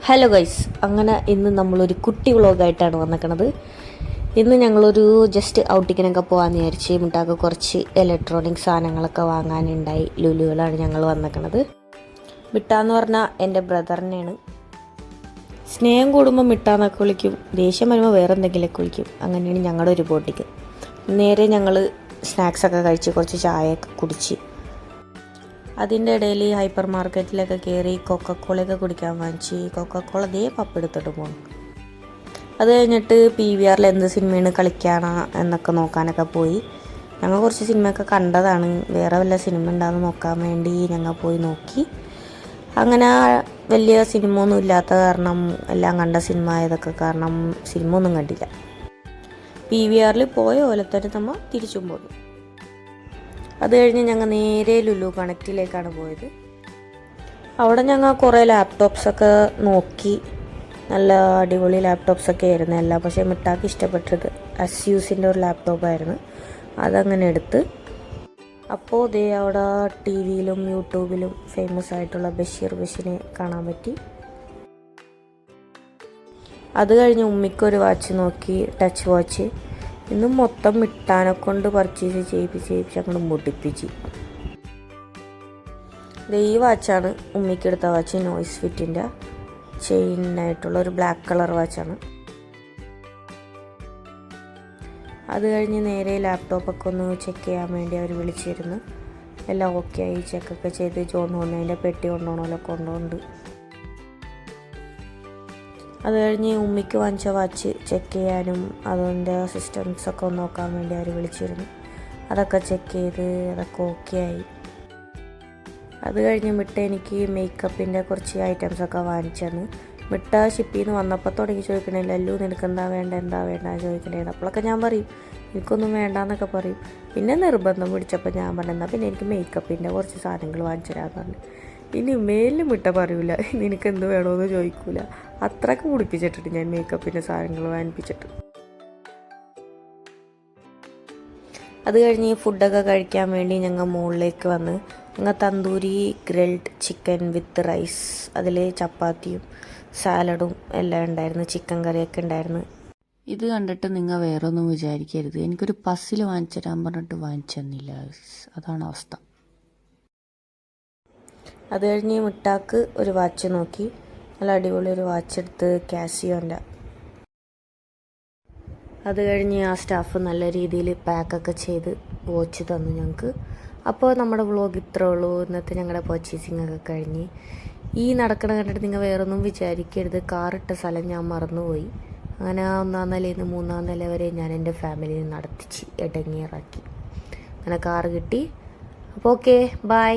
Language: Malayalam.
ഹലോ ഗൈസ്, അങ്ങനെ ഇന്ന് നമ്മളൊരു കുട്ടി വ്ളോഗായിട്ടാണ് വന്നിരിക്കുന്നത്. ഇന്ന് ഞങ്ങളൊരു ജസ്റ്റ് ഔട്ടിങ്ങിനൊക്കെ പോകാമെന്ന് വിചാരിച്ച് മിട്ടാക്ക് കുറച്ച് ഇലക്ട്രോണിക് സാധനങ്ങളൊക്കെ വാങ്ങാനുണ്ടായി. ലുലുവിലാണ് ഞങ്ങൾ വന്നിരിക്കുന്നത്. മിട്ടാന്ന് പറഞ്ഞാൽ എൻ്റെ ബ്രദറിനെയാണ്. സ്നേഹം കൂടുമ്പോൾ മിട്ടാന്നൊക്കെ വിളിക്കും, ദേഷ്യം വരുമ്പോൾ വേറെ എന്തെങ്കിലുമൊക്കെ വിളിക്കും. അങ്ങനെയാണ് ഞങ്ങളുടെ ഒരു ബോട്ടിക്ക്. നേരെ ഞങ്ങൾ സ്നാക്സൊക്കെ കഴിച്ച് കുറച്ച് ചായയൊക്കെ കുടിച്ച് അതിൻ്റെ ഇടയിൽ ഹൈപ്പർ മാർക്കറ്റിലൊക്കെ കയറി കൊക്കക്കോളയൊക്കെ കുടിക്കാൻ വാങ്ങിച്ച് കൊക്കക്കോള പപ്പെടുത്തിട്ട് പോകും. അത് കഴിഞ്ഞിട്ട് PVRൽ എന്ത് സിനിമയാണ് കളിക്കാനാ എന്നൊക്കെ നോക്കാനൊക്കെ പോയി. ഞങ്ങൾ കുറച്ച് സിനിമയൊക്കെ കണ്ടതാണ്. വേറെ വല്ല സിനിമ ഉണ്ടാകുന്ന നോക്കാൻ വേണ്ടി ഞങ്ങൾ പോയി നോക്കി. അങ്ങനെ വലിയ സിനിമ ഒന്നും ഇല്ലാത്ത കാരണം, എല്ലാം കണ്ട സിനിമ ആയതൊക്കെ കാരണം സിനിമ ഒന്നും കണ്ടില്ല. PVRൽ പോയ പോലെ തന്നെ നമ്മൾ തിരിച്ചും പോയി. അത് കഴിഞ്ഞ് ഞങ്ങൾ നേരെ ലുലു കണക്റ്റിലേക്കാണ് പോയത്. അവിടെ ഞങ്ങൾ കുറേ ലാപ്ടോപ്സൊക്കെ നോക്കി. നല്ല അടിപൊളി ലാപ്ടോപ്സൊക്കെ ആയിരുന്നു എല്ലാം. പക്ഷേ മിട്ടാക്ക് ഇഷ്ടപ്പെട്ടത് ASUSൻ്റെ ഒരു ലാപ്ടോപ്പായിരുന്നു. അതങ്ങനെ എടുത്ത്. അപ്പോൾ അവിടെ TV-യിലും യൂട്യൂബിലും ഫേമസ് ആയിട്ടുള്ള ബഷീറിനെ കാണാൻ പറ്റി. അത് കഴിഞ്ഞ് ഉമ്മിക്കൊരു വാച്ച് നോക്കി, ടച്ച് വാച്ച്. ഇന്നും മൊത്തം മിട്ടാനെ കൊണ്ട് പർച്ചേസ് ചെയ്യിപ്പിച്ച് അങ്ങോട്ട് മുടിപ്പിച്ച്. ഈ വാച്ചാണ് ഉമ്മിക്കെടുത്ത വാച്ച്, നോയ്സ് ഫിറ്റിൻ്റെ ചെയിനായിട്ടുള്ള ഒരു ബ്ലാക്ക് കളർ വാച്ചാണ്. അത് കഴിഞ്ഞ് നേരെ ലാപ്ടോപ്പൊക്കെ ഒന്ന് ചെക്ക് ചെയ്യാൻ വേണ്ടി അവർ വിളിച്ചിരുന്നു. എല്ലാം ഓക്കെ ആയി, ചെക്കൊക്കെ ചെയ്ത് അതിൻ്റെ പെട്ടി കൊണ്ടുപോകണമല്ലോ കൊണ്ടുപോകുന്നുണ്ട്. അത് കഴിഞ്ഞ് ഉമ്മിക്ക് വാങ്ങിച്ച വാച്ച് ചെക്ക് ചെയ്യാനും അതിൻ്റെ സിസ്റ്റംസൊക്കെ ഒന്ന് നോക്കാൻ വേണ്ടി അവർ വിളിച്ചിരുന്നു. അതൊക്കെ ചെക്ക് ചെയ്ത് അതൊക്കെ ഓക്കെ ആയി. അത് കഴിഞ്ഞ് മിട്ട എനിക്ക് മേക്കപ്പിൻ്റെ കുറച്ച് ഐറ്റംസൊക്കെ വാങ്ങിച്ചു തന്നു. മിട്ട ഷിപ്പിൽ നിന്ന് വന്നപ്പോൾ തുടങ്ങി ചോദിക്കണേ, ലല്ലു നിനക്ക് എന്താ വേണ്ട ചോദിക്കണേ. അപ്പോഴൊക്കെ ഞാൻ പറയും എനിക്കൊന്നും വേണ്ടാന്നൊക്കെ പറയും. പിന്നെ നിർബന്ധം പിടിച്ചപ്പോൾ ഞാൻ പറഞ്ഞാൽ പിന്നെ എനിക്ക് മേക്കപ്പിൻ്റെ കുറച്ച് സാധനങ്ങൾ വാങ്ങിച്ചു തരാമെന്ന് പറഞ്ഞു. ഇനി മേലിൽ മിട്ട പറയൂല, നിനക്ക് എന്ത് വേണമെന്ന് ചോദിക്കൂല. അത്രയ്ക്ക് കുടിപ്പിച്ചിട്ടുണ്ട് ഞാൻ മേക്കപ്പിൻ്റെ സാധനങ്ങൾ വാങ്ങിപ്പിച്ചിട്ട്. അത് കഴിഞ്ഞ് ഫുഡൊക്കെ കഴിക്കാൻ വേണ്ടി ഞങ്ങൾ മുകളിലേക്ക് വന്ന് ഞങ്ങൾ tandoori grilled chicken with rice, അതിൽ ചപ്പാത്തിയും സാലഡും എല്ലാം ഉണ്ടായിരുന്നു, ചിക്കൻ കറിയൊക്കെ ഉണ്ടായിരുന്നു. ഇത് കണ്ടിട്ട് നിങ്ങൾ വേറെ ഒന്നും വിചാരിക്കരുത്, എനിക്കൊരു പസിൽ വാങ്ങിച്ചു തരാൻ പറഞ്ഞിട്ട് വാങ്ങിച്ചു തന്നില്ല. അതാണ് അവസ്ഥ. അത് കഴിഞ്ഞ് മിട്ടാക്ക് ഒരു വാച്ച് നോക്കി, നല്ല അടിപൊളി ഒരു വാച്ച് എടുത്ത്, കാസിയോൻ്റെ. അത് കഴിഞ്ഞ് ആ സ്റ്റാഫ് നല്ല രീതിയിൽ പാക്കൊക്കെ ചെയ്ത് വാച്ച് തന്നു ഞങ്ങൾക്ക്. അപ്പോൾ നമ്മുടെ വ്ളോഗ് ഇത്രേ ഉള്ളൂ. ഇന്നത്തെ ഞങ്ങളുടെ പർച്ചേസിങ് ഒക്കെ കഴിഞ്ഞ്. ഈ നടക്കണ കണ്ടിട്ട് നിങ്ങൾ വേറൊന്നും വിചാരിക്കരുത്, കാറിട്ട സ്ഥലം ഞാൻ മറന്നുപോയി. അങ്ങനെ 1-ാം നിലയിൽ നിന്ന് 3-ാം നില വരെ ഞാൻ എൻ്റെ ഫാമിലിയെ നടത്തിച്ച് ഇടങ്ങിയിറക്കി. അങ്ങനെ കാറ് കിട്ടി. അപ്പോൾ ഓക്കെ, ബൈ.